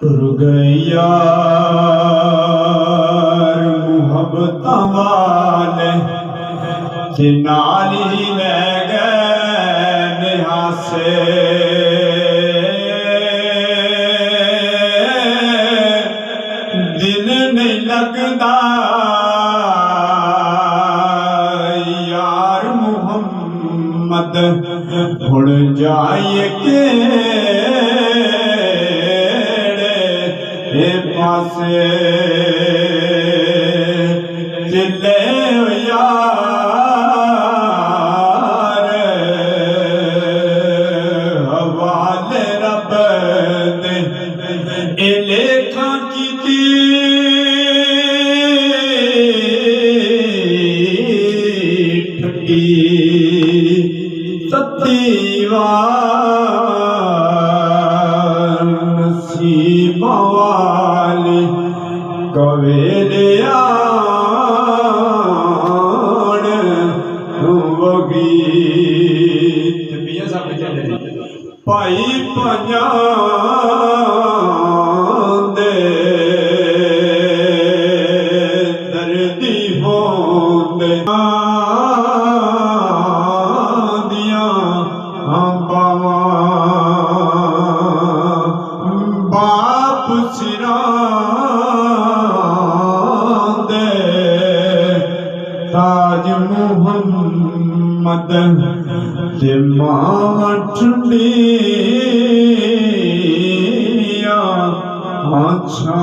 गया मुहब्बत वाले नाली ले गए निहासे दिल नहीं लगता यार मुहम्मद उड़ जाए के पासे चिल्ले यार हवाले रब दे ए लेखा की ठगी सतीवा नसीबा वाली कवेले आड़ गीत पिया सब चले भाई पंजा दे दर्दी होंदे दिया बावा बाप सिरा दे ताज मुहम्मद ते माठड़िया अच्छा